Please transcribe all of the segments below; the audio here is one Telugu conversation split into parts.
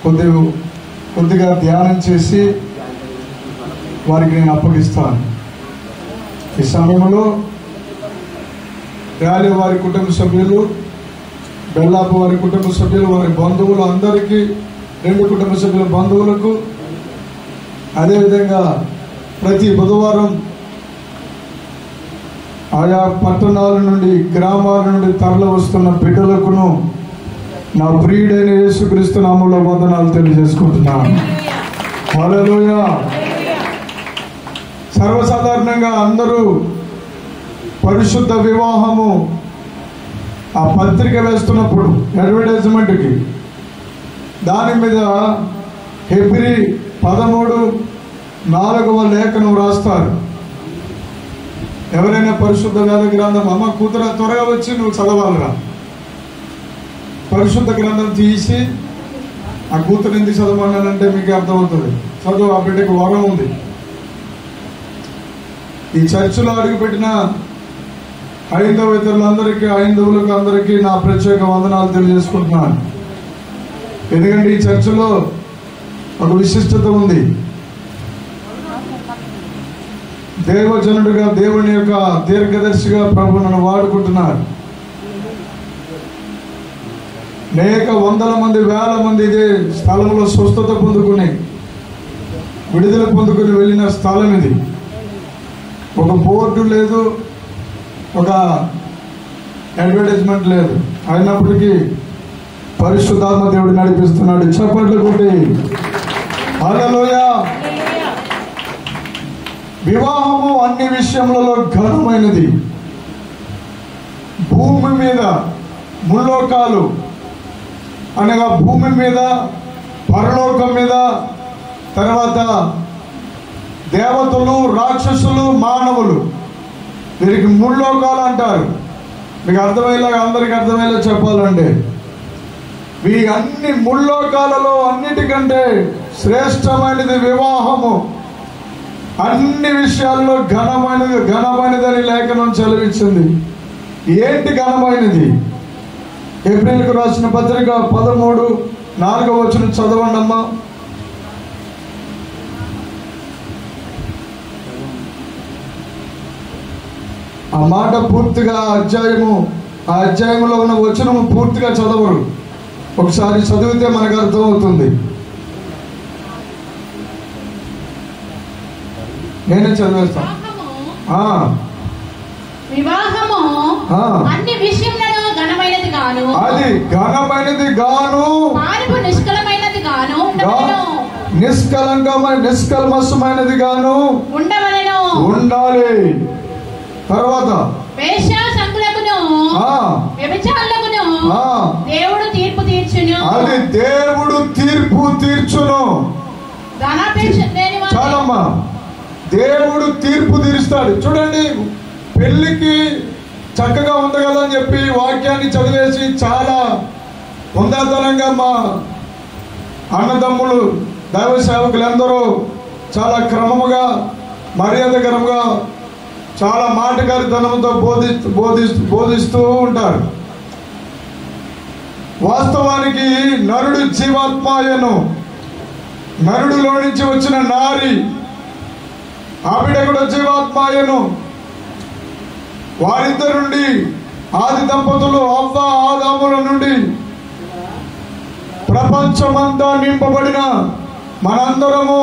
కొద్దిగా ధ్యానం చేసి వారికి నేను అప్పగిస్తాను. ఈ సమయంలో ర్యాలీ వారి కుటుంబ సభ్యులు, బెల్లాపు వారి కుటుంబ సభ్యులు, వారి బంధువులు అందరికీ, 2 కుటుంబ సభ్యుల బంధువులకు, అదేవిధంగా ప్రతి బుధవారం ఆయా పట్టణాల నుండి గ్రామాల నుండి తరలి వస్తున్న బిడ్డలకును నా ప్రియుడైన యేసుక్రీస్తు నామములో వందనాలు తెలియజేసుకుంటున్నాను. హల్లెలూయా. సర్వసాధారణంగా అందరూ పరిశుద్ధ వివాహము ఆ పత్రిక వేస్తున్నప్పుడు అడ్వర్టైజ్మెంట్కి దాని మీద హెబ్రీ 13:4 లేఖనం రాస్తారు. ఎవరైనా పరిశుద్ధ వేద గ్రంథం, అమ్మ కూతురా త్వరగా వచ్చి నువ్వు చదవాలిరా, పరిశుద్ధ గ్రంథం తీసి ఆ కూతురు ఎందుకు చదవమన్నానంటే మీకు అర్థమవుతుంది. చదువు, ఆ బిడ్డకు వరం ఉంది. ఈ చర్చిలో అడుగుపెట్టిన హైందవులందరికీ, హైందవులకు అందరికీ నా ప్రత్యేక వందనాలు తెలియజేసుకుంటున్నాను. ఎందుకంటే ఈ చర్చిలో ఒక విశిష్టత ఉంది. దేవజనుడిగా, దేవుని యొక్క దీర్ఘదర్శిగా ప్రభు నన్ను వాడుకుంటున్నారు. అనేక వందల మంది, వేల మంది ఇదే స్థలంలో స్వస్థత పొందుకుని, విడుదల పొందుకుని వెళ్ళిన స్థలం ఇది. ఒక బోర్డు లేదు, ఒక అడ్వర్టైజ్మెంట్ లేదు, అయినప్పటికీ పరిశుద్ధాత్మ దేవుడు నడిపిస్తున్నాడు. చప్పట్లు కొట్టి హల్లెలూయా. వివాహము అన్ని విషయములలో ఘనమైనది. భూమి మీద ముల్లోకాలు అనగా భూమి మీద, పరలోకం మీద, తర్వాత దేవతలు, రాక్షసులు, మానవులు, వీరికి ముల్లోకాలు అంటారు. మీకు అర్థమయ్యేలాగా, అందరికి అర్థమయ్యేలా చెప్పాలంటే, ఈ అన్ని ముల్లోకాలలో అన్నిటికంటే శ్రేష్టమైనది వివాహము. అన్ని విషయాల్లో ఘనమైనదని లేఖనం చదివించింది. ఏంటి ఘనమైనది? ఏప్రిల్కు రాసిన పత్రిక 13:4 చదవండి అమ్మా. ఆ మాట పూర్తిగా ఆ అధ్యాయంలో ఉన్న వచనము పూర్తిగా చదవరు. ఒకసారి చదివితే మనకు అర్థమవుతుంది. నేనే చదివేస్తాను. వివాహము అన్ని విషయములలో ఘనమైనది గాను, అది ఘనమైనది గాను, పాపము నిష్కలమైనది గాను నిష్కల్మషమైనది గాను ఉండవలెను, ఉండాలి. తర్వాత వేశ్యాసంగులకును వ్యభిచారులకును దేవుడు తీర్పు తీర్చును. అది దేవుడు తీర్పు తీర్చును. చాలమ్మా, దేవుడు తీర్పు తీరుస్తాడు. చూడండి, పెళ్లికి చక్కగా ఉంది కదా అని చెప్పి వాక్యాన్ని చదివేసి చాలా ఉందాతనంగా మా అన్నదమ్ములు, దైవ సేవకులు అందరూ చాలా క్రమముగా, మర్యాదకరంగా, చాలా మాటగారితనంతో బోధిస్తూ ఉంటారు. వాస్తవానికి నరుడు జీవాత్మాయను, నరుడులో నుంచి వచ్చిన నారి ఆవిడ కూడా జీవాత్మాయను. వారిద్దరి నుండి ఆది దంపతులు అవ్వ ఆదాముల నుండి ప్రపంచమంతా నింపబడిన మనందరము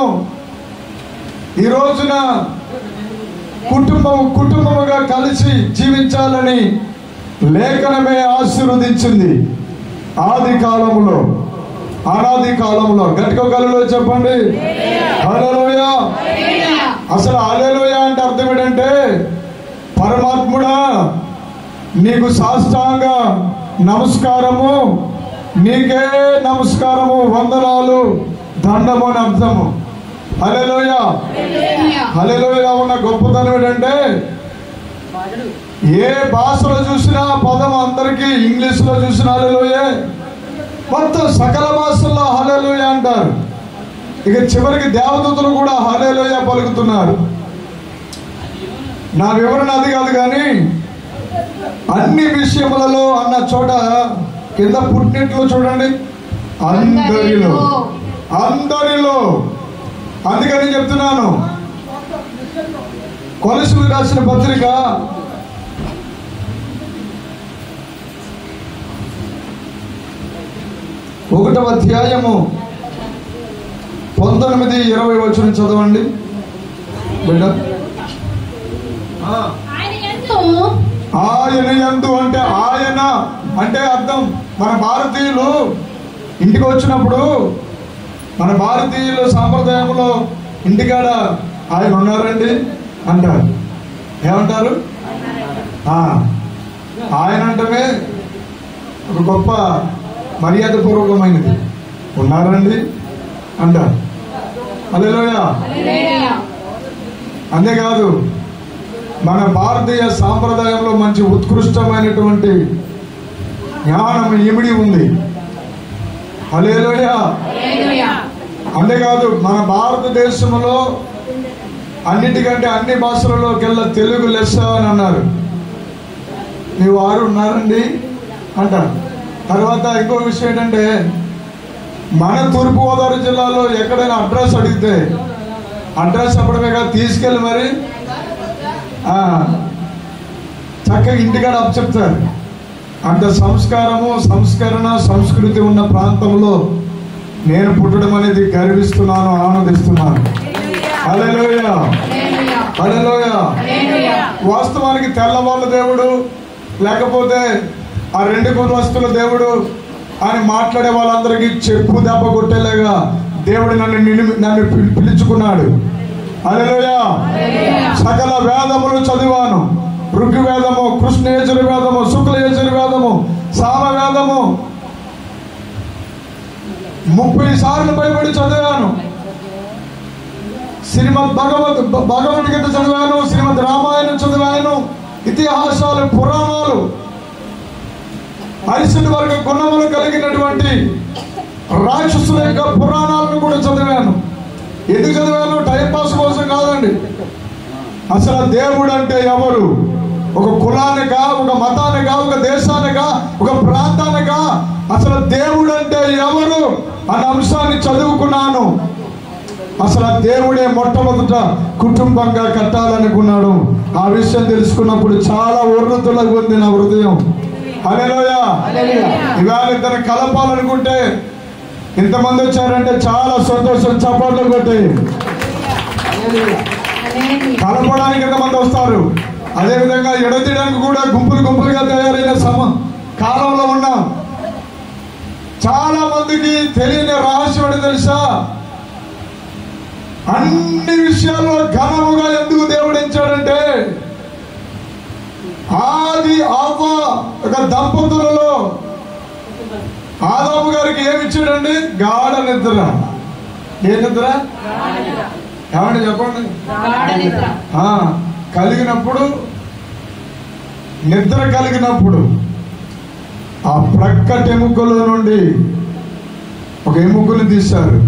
ఈ రోజున కుటుంబముగా కలిసి జీవించాలని లేఖనమే ఆశీర్వదించింది. ఆది కాలంలో, అనాది కాలంలో. గట్టిగా హల్లెలూయా చెప్పండి. హల్లెలూయా. అసలు హల్లెలూయా అంటే అర్థం ఏంటంటే, పరమాత్ముడా నీకు సాష్టాంగ నమస్కారము, నీకే నమస్కారము, వందనాలు, దండము అని అర్థము. హల్లెలూయా. హల్లెలూయా ఉన్న గొప్పతనం ఏంటంటే, ఏ భాషలో చూసినా పదం అందరికీ, ఇంగ్లీష్లో చూసినా హల్లెలూయా, మొత్తం సకల భాషల్లో హల్లెలూయా అంటారు. ఇక చివరికి దేవదూతలు కూడా హల్లెలూయా పలుకుతున్నారు. నా వివరణ అది కాదు, కానీ అన్ని విషయములలో అన్న చోట కింద పుట్టినట్లు చూడండి, అందరిలో, అందరిలో. అందుకని చెప్తున్నాను, కొలస్సీలకు రాసిన పత్రిక 1వ అధ్యాయము 19-20 వచనం చదవండి బిడ్డ. ఆయన యందు అంటే ఆయన అంటే అర్థం, మన భారతీయులు ఇంటికి వచ్చినప్పుడు, మన భారతీయులు సాంప్రదాయంలో ఇంటికాడ ఆయన ఉన్నారండి అంటారు. ఏమంటారు? ఆయన అంటమే ఒక గొప్ప మర్యాద పూర్వకమైనది. ఉన్నారండి అంటారు. హల్లెలూయా. అంతేకాదు, మన భారతీయ సాంప్రదాయంలో మంచి ఉత్కృష్టమైనటువంటి జ్ఞానం ఇమిడి ఉంది. హల్లెలూయా. అంతేకాదు, మన భారతదేశంలో అన్నిటికంటే అన్ని భాషలలోకెల్లా తెలుగు లెస్స అని అన్నారు. మీ వారు ఉన్నారండి అంటారు. తర్వాత ఇంకో విషయం ఏంటంటే, మన తూర్పుగోదావరి జిల్లాలో ఎక్కడైనా అడ్రస్ అడిగితే అడ్రస్ చెప్పడమే కాదు, తీసుకెళ్ళి మరి చక్కగా ఇంటికాడ అప్పచెప్తారు. అంత సంస్కారము, సంస్కరణ, సంస్కృతి ఉన్న ప్రాంతంలో నేను పుట్టడం అనేది గర్విస్తున్నాను, ఆనందిస్తున్నాను. హల్లెలూయా, హల్లెలూయా. వాస్తవానికి తెల్లవాళ్ళ దేవుడు లేకపోతే ఆ 2 కులస్తుల దేవుడు అని మాట్లాడే వాళ్ళందరికీ చెప్పు దెబ్బ కొట్టేలాగా దేవుడు నన్ను పిలుచుకున్నాడు. హల్లెలూయా. సకల వేదములు చదివాను. ఋగ్వేదము, కృష్ణ యజుర్వేదము, శుక్ల యజుర్వేదము, సామవేదము 30 సార్లు భయపడి చదివాను. శ్రీమద్ భగవద్గీత చదివాను, శ్రీమద్ రామాయణం చదివాను, ఇతిహాసాలు, పురాణాలు, అరిషడ్ వర్గ గుణములు కలిగినటువంటి రాక్షసుల యొక్క పురాణాలను కూడా చదివాను. ఎందుకు చదివాను? టైంపాస్ కోసం కాదండి. అసలు దేవుడు అంటే ఎవరు? ఒక కులానికా, ఒక మతానికా, ఒక దేశానికా, ఒక ప్రాంతానికా? అసలు దేవుడు అంటే ఎవరు అనే అంశాన్ని చదువుకున్నాను. అసలు ఆ దేవుడే మొట్టమొదట కుటుంబంగా కట్టాలనుకున్నాడు. ఆ విషయం తెలుసుకున్నప్పుడు చాలా ఉర్రుతులకు ఉంది నా హృదయం. హల్లెలూయా. ఇవాళ ఇద్దరు కలపాలనుకుంటే, ఇంతమంది వచ్చారంటే చాలా సంతోషం. చప్పట్లు కొట్టి కలపడానికి ఎంతమంది వస్తారు. అదేవిధంగా ఎడతీయడానికి కూడా గుంపులు గుంపులుగా తయారైన కాలంలో ఉన్నాం. చాలా మందికి తెలియని రహస్యం ఏంటో తెలుసా? అన్ని విషయాల్లో ఘనముగా ఎందుకు దేవుడు ఎంచాడంటే, ఆది అవ్వ ఒక దంపతులలో ఆదాము గారికి ఏమి ఇచ్చాడండి? గాఢ నిద్ర. ఏ నిద్ర? ఏమంటే చెప్పండి. కలిగినప్పుడు, నిద్ర కలిగినప్పుడు ఆ ప్రక్కటి ఎముకలో నుండి ఒక ఎముకను తీశారు.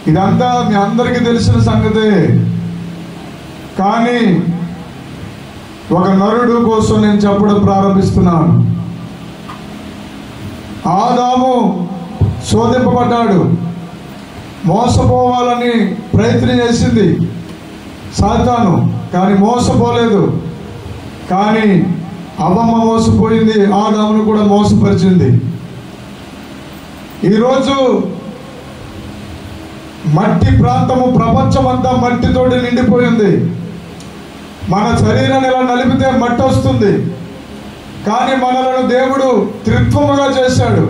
ఇదంతా మీ అందరికీ తెలిసిన సంగతే. కానీ ఒక నరుడు కోసం నేను చెప్పడం ప్రారంభిస్తున్నాను. ఆదాము శోధింపబడ్డాడు. మోసపోవాలని ప్రయత్నం చేసింది సాతాను, కానీ మోసపోలేదు. కానీ అవ్వమ్మ మోసపోయింది, ఆదామును కూడా మోసపరిచింది. ఈరోజు మట్టి ప్రాంతము, ప్రపంచం అంతా మట్టితోటి నిండిపోయింది. మన శరీరాన్ని ఇలా నలిపితే మట్టి వస్తుంది. కానీ మనలను దేవుడు త్రిత్వముగా చేశాడు.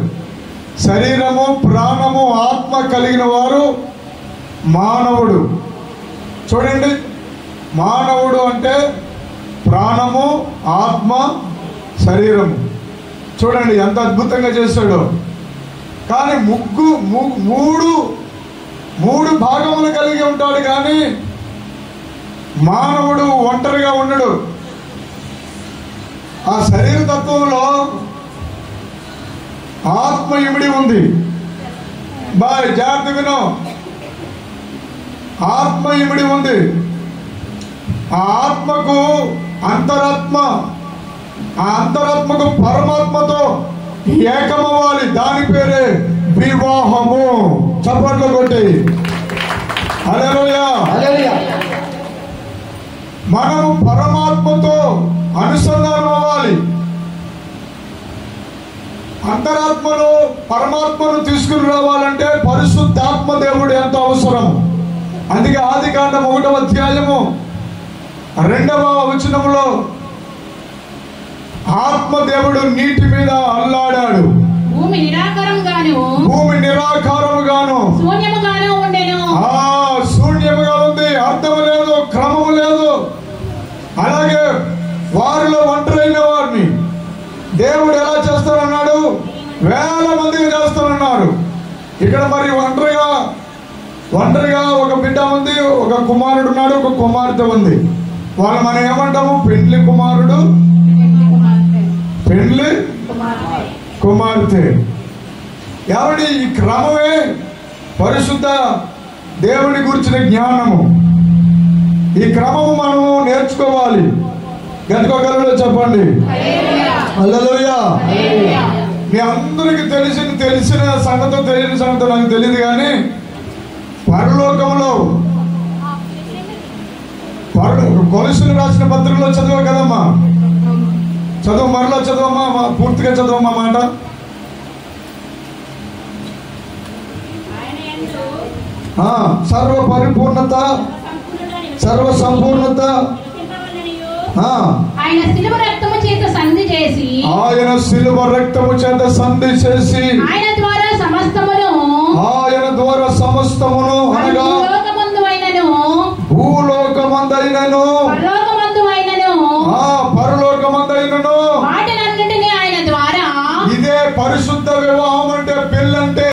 శరీరము, ప్రాణము, ఆత్మ కలిగిన వారు మానవుడు. చూడండి, మానవుడు అంటే ప్రాణము, ఆత్మ, శరీరము. చూడండి ఎంత అద్భుతంగా చేశాడో. కానీ మూడు భాగములు కలిగి ఉంటాడు. కానీ మానవుడు ఒంటరిగా ఉండడు. ఆ శరీర తత్వంలో ఆత్మ ఇమిడి ఉంది. బాయ్ జాగ్రత్త విను. ఆత్మ ఇమిడి ఉంది. ఆ ఆత్మకు అంతరాత్మ, ఆ అంతరాత్మకు పరమాత్మతో ఏకమవ్వాలి. దాని పేరే వివాహము. చప్పట్లు కొట్టి హల్లెలూయా. మనము పరమాత్మతో అనుసంధానం అవ్వాలి. అంతరాత్మలో పరమాత్మను తీసుకుని రావాలంటే పరిశుద్ధాత్మ దేవుడు ఎంతో అవసరం. అందుకే ఆదికాండం 1వ అధ్యాయము 2వ వచనములో ఆత్మదేవుడు నీటి మీద అల్లాడాడు. భూమి నిరాకారముగాను శూన్యముగాను ఉండెను. శూన్యముగా ఉంది, అర్థం లేదు, క్రమము లేదు. అలాగే వారిలో ఒంటరైన వారిని దేవుడు ఎలా చేస్తానన్నాడు? వేల మందిగా చేస్తానన్నారు. ఇక్కడ మరి ఒంటరిగా ఒక బిడ్డ ఉంది, ఒక కుమారుడు ఉన్నాడు, ఒక కుమార్తె ఉంది. వాళ్ళు మనం ఏమంటాము? పెండ్లి కుమారుడు, పెండ్లి కుమార్తె. ఎవరి ఈ క్రమమే పరిశుద్ధ దేవుని గురించిన జ్ఞానము. ఈ క్రమము మనము నేర్చుకోవాలి. గంటకొకరు చెప్పండి హల్లెలూయా. మీ అందరికి తెలిసిన సంగతో తెలియని సంగతో నాకు తెలియదు, కానీ పరలోకంలో కొలస్సీలు రాసిన పత్రికలో చదువు కదమ్మా, చదువు, మరలా చదవమ్మా, పూర్తిగా చదవమ్మా మాట. సర్వ పరిపూర్ణత, సర్వ సంపూర్ణత ఆయన శిలువ రక్తము చేత సంధి చేసి ఆయన